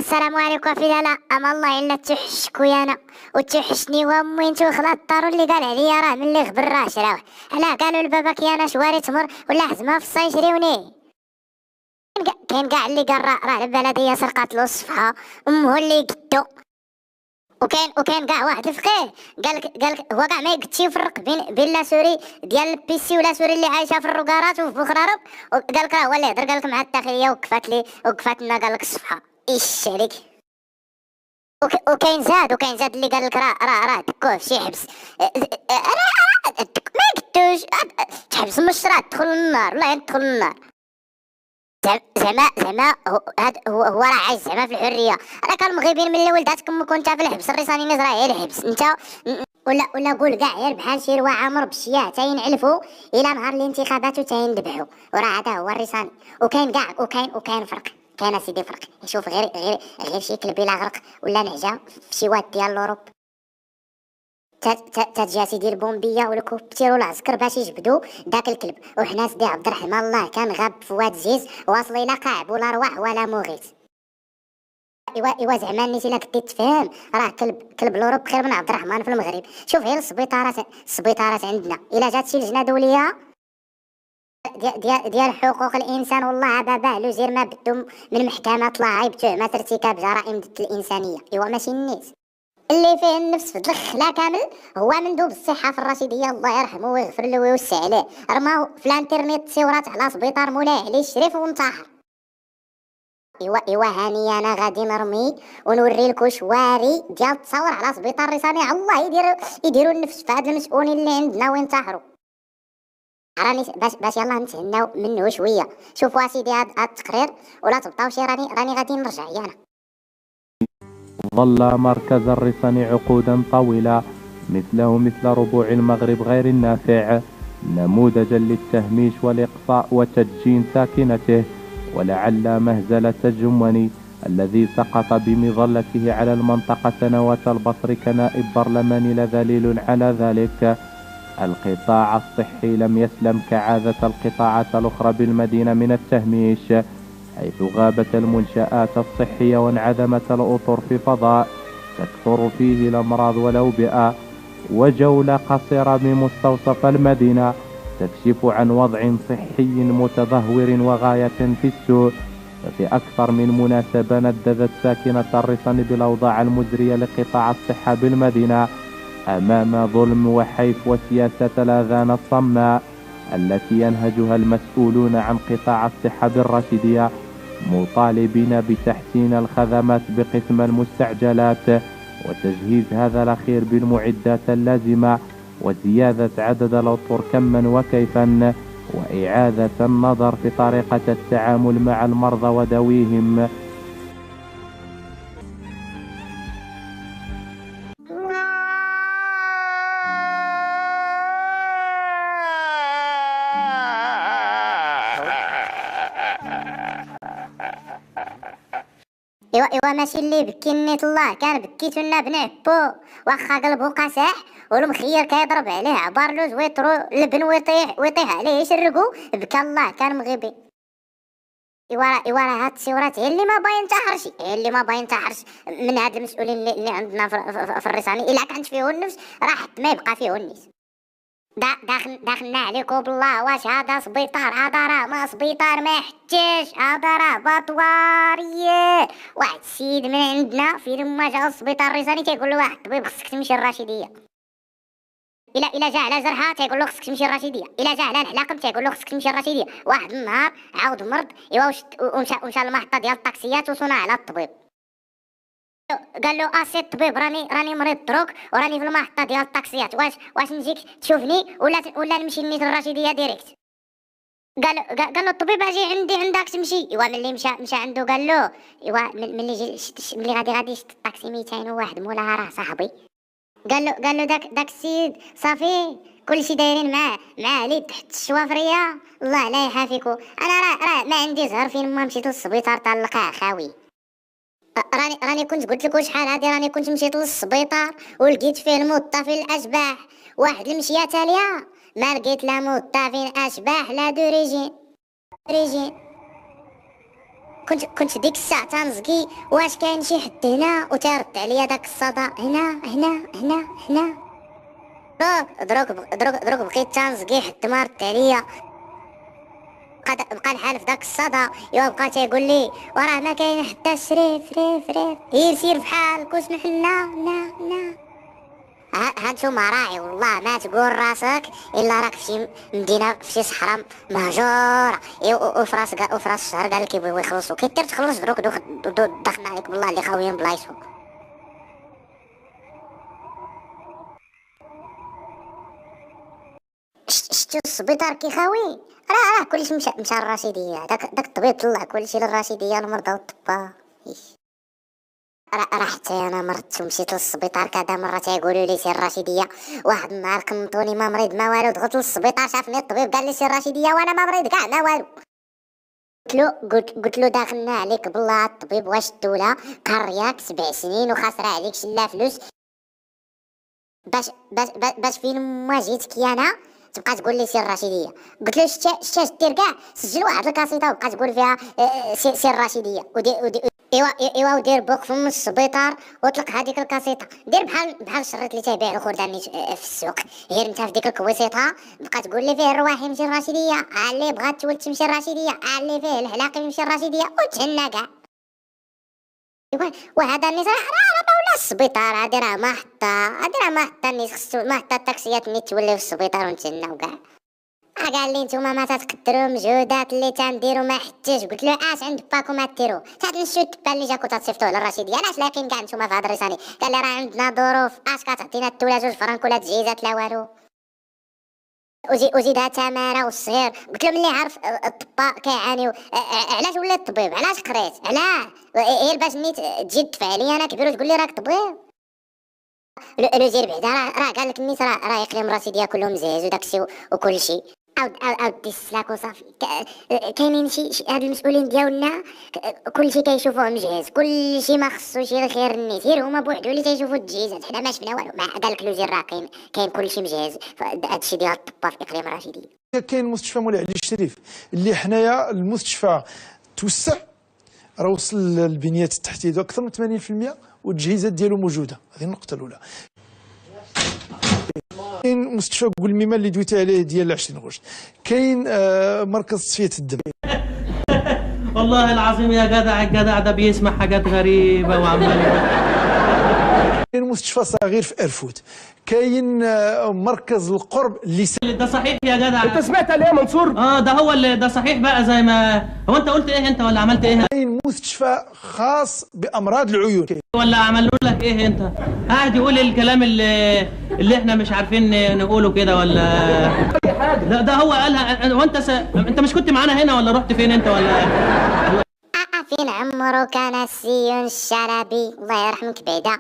السلام عليكم في لالا. اما الله الا توحشك ويانا وتوحشني وامي انت وخلا الدار اللي قال عليا راه من اللي غبر راه شراوه. علاه قالوا لبابا كيانا شواري تمر ولا حزمه في الصاي يشريوني. كاين كاع اللي قال راه البلديه سرقات له الصفحه امه اللي قدو. وكاين كاع واحد الفقيه قالك هو كاع ما يقدش يفرق بين لا سوري ديال البيسي ولا سوري اللي عايشه في الركارات وفي بوخرارب. وقالك راه هو اللي هضر قالك مع الداخليه وقفات لنا قالك الصفحه ايش عليك. وكاين زاد اللي قالك راه دكوه في شي حبس. ما يقدوش تحبس مشرع تدخل للنار ولا تدخل للنار. زعما هو راه عايش زعما في الحريه. راه كانوا مغيبين من ولداتكم كنت في الحبس الرساني راه غير الحبس انت. ولا قول كاع غير بحال شي روا عامر بالشياه تا ينعلفوا الى نهار الانتخابات وتا يندبحوا. وراه هذا هو الرساني. وكاين كاع وكاين فرق. كاين سيدي فرق. شوف غير شي كلب الى غرق ولا نعجه في شي واد ديال لوروب تجي سيدي البومبيه والكوبتير والعسكر باش يجبدوا داك الكلب. وحنا سيدي عبد الرحمن الله كان غاب في واد زيز واصل الى قاعب ولا رواح ولا مغيث. ايوا زعما الناس الا كنتي تفهم راه كلب لوروب خير من عبد الرحمن في المغرب. شوف غير السبيطارات عندنا الا جات شي لجنه دوليه ديال حقوق الانسان والله باباه لوزير ما بدو من محكمه طلع عيب تهمه ارتكاب جرائم ضد الانسانيه. ايوا ماشي الناس اللي فيه النفس في الخلا كامل هو مندوب الصحه في الرشيديه الله يرحمه ويغفر له ويوسع عليه. رماو في الانترنت تصورات على سبيطار مولاي علي الشريف وانتحر. ايوا هاني انا غادي نرمي ونوري لكم شواري ديال التصاور على سبيطار رسالي الله يديروا النفس في هاد المسؤولين اللي عندنا وينتحروا. راني باش يلا نتهناو منه شويه. شوفوا اسيدي هاد التقرير ولا تبطاو شي راني غادي نرجع انا. ظل مركز الرسن عقودا طويلة مثله مثل ربوع المغرب غير النافع نموذجا للتهميش والإقصاء وتدجين ساكنته. ولعل مهزلة الجموني الذي سقط بمظلته على المنطقة سنوات البصر كنائب برلمان لدليل على ذلك. القطاع الصحي لم يسلم كعادة القطاعات الأخرى بالمدينة من التهميش، حيث غابت المنشآت الصحية وانعدمت الأطر في فضاء تكثر فيه الأمراض والأوبئة. وجولة قصيرة بمستوصف المدينة تكشف عن وضع صحي متدهور وغاية في السوء. ففي أكثر من مناسبة نددت ساكنة الرسن بالأوضاع المزرية لقطاع الصحة بالمدينة أمام ظلم وحيف وسياسة الآذان الصماء التي ينهجها المسؤولون عن قطاع الصحة بالرشيدية، مطالبين بتحسين الخدمات بقسم المستعجلات وتجهيز هذا الأخير بالمعدات اللازمة وزيادة عدد الأطر كما وكيفا وإعادة النظر في طريقة التعامل مع المرضى وذويهم. ايوا ماشي اللي بكي نيت الله كان بكيتو لنا بن عبو واخا قلبو قاسح والمخير كيضرب عليه عبار لوز ويطرو لبن ويطيح عليه يشرقو بكى الله كان مغيبي. ايوا راه هاد التصويرات هي اللي ما باين تحرش من هاد المسؤولين اللي عندنا في الرساني. الا كانت فيه النفس راه حتى ما يبقى فيه الناس. داخلنا عليكم بالله واش هذا سبيطار؟ هذا راه ما سبيطار ما يحتاجش، هذا راه باطواريه. واحد السيد من عندنا في لما جا السبيطار الرسالي تيقول له واحد الطبيب خصك تمشي الرشيديه. الا جا على جرحه تيقول له خصك تمشي الرشيديه. الا جا على الحلاقم تيقول له خصك تمشي الرشيديه. واحد النهار عاود مرض ايوا ومشى للمحطه ديال الطاكسيات وصونا على الطبيب. قال له اسي الطبيب راني مريض دروك وراني في المحطه ديال الطاكسيات واش نجيك تشوفني ولا نمشي نيت الرشيديه ديريكت. قال له الطبيب اجي عندك تمشي. ايوا ملي مشى عنده قال له ايوا ملي غادي يشد الطاكسي 201 مولاها راه صاحبي. قال له داك السيد صافي كلشي دايرين معاه لي تحت الشوافريه الله لا يحافيكو. انا راه ما عندي زهر فين ما مشيت للسبيطار تلقاه خاوي. راني كنت قلت لكم شحال هادي راني كنت مشيت للسبيطار ولقيت فيه المطفي الاشباح. واحد المشيه تاليه ما لقيت لا مطفي اشباح لا دوريجين كنت ديك الساعة تنزقي واش كاين شي حد هنا، وترد عليا داك الصدى هنا هنا هنا هنا. دروك بقيت تنزقي حتى ما رد عليا، بقى الحال في داك الصدى. ايوا بقى تيقول لي وراه ما كاين حتى شريف ريف ريف، سير بحالك واسمح لنا نا. هانتوما راعي والله ما تقول راسك الا راك في شي مدينه في شي صحراء مهجوره. وفي راس الشهر قال لك يبغيو يخلصوا، كي تخلص دروك دخلنا عليك بالله اللي خاويين بلايصو. شتو السبيطار كي خاوي؟ راه كلشي مشى للرشيديه. داك الطبيب طلع كلشي للرشيديه، المرضى والطبا. راه حتى انا مرضت ومشيت للسبيطار كذا مره تيقولوا لي سير الرشيديه. واحد النهار كنطوني ما مريض ما والو، دخلت للسبيطار شافني الطبيب قال لي سير الرشيديه وانا ما مريض كاع ما والو. قلت له داخلنا عليك بالله الطبيب، واش الدوله قرياك 7 سنين وخاسره عليك شلا فلوس باش فين ما جيتك انا تبقى تقول لي سير الرشيديه؟ قلت له شتا دير كاع سجل واحد الكاسيطه وبقى تقول فيها سير الرشيديه. ايوا ودير بوك فم السبيطار وطلق هذيك الكاسيطه. دير بحال الشريط اللي تيبيع الخرداني في السوق، غير انت في ديك الكويسيطه بقى تقول لي فيه الرواح يمشي الرشيديه، اللي بغات تولد تمشي الرشيديه، اللي فيه الحلاقي يمشي الرشيديه، وتهنا كاع. وهذا الناس راه ولا السبيطار، هادي راه محطه الناس خصو محطه التاكسيات اللي توليو في السبيطار ونتهناو كاع. قال لي نتوما ما تتقدروا مجهودات اللي تنديروا ما حتىش. قلت له اش عند باكم ما ديروا؟ تنشدوا التبا اللي جاكم تصيفطوه للرشيديه، علاش لاقين كاع نتوما في هذا الرسالي؟ قال لي راه عندنا ظروف، اش كتعطينا الدوله 2 فرنك ولا تجهيزات لا والو، وزيدها تماره والصغير. قلت له ملي عارف الطباء كيعانيو علاش وليت طبيب؟ علاش قريت؟ علاه غير باش نيت تجي تدفع لي انا كبير وتقول لي راك طبيب؟ لو زير بعدا راه قال لك الناس راه يقلم الرشيديه كلهم مزيز وداكشي وكل شيء. عاود السلاك وصافي. كاينين شي هاد المسؤولين ديالنا كلشي كيشوفوه مجهز، كلشي ما خصوش الخير الناس، غير هما بوحدو اللي تيشوفوا التجهيزات. حنا ما شفنا والو. قال لك لوزير راه كاين كلشي مجهز. هادشي ديال الطبا في اقليم الرشيديه. كاين مستشفى مولاي علي الشريف اللي حنايا المستشفى توسع، راه وصل البنيات التحتيه اكثر من 80% والتجهيزات ديالو موجوده. هذه النقطه الاولى. كاين مستشفى قلميمه اللي دويت عليه ديال 20 غشت. كاين مركز تصفيه الدم. والله العظيم يا جدع ده بيسمع حاجات غريبه وعمال. كاين مستشفى صغير في ارفود. كاين مركز القرب اللي ده صحيح يا جدع؟ انت سمعت عليه يا منصور؟ ده هو اللي ده صحيح بقى. زي ما هو انت قلت ايه انت ولا عملت ايه؟ كاين مستشفى خاص بامراض العيون. ولا عملوا لك ايه انت؟ قاعد يقول الكلام اللي احنا مش عارفين نقوله كده ولا اي حاجه؟ لا ده هو قالها. وانت انت مش كنت معانا هنا ولا رحت فين انت ولا؟ فين عمرو كان السيون الشرابي الله يرحمك بعدا.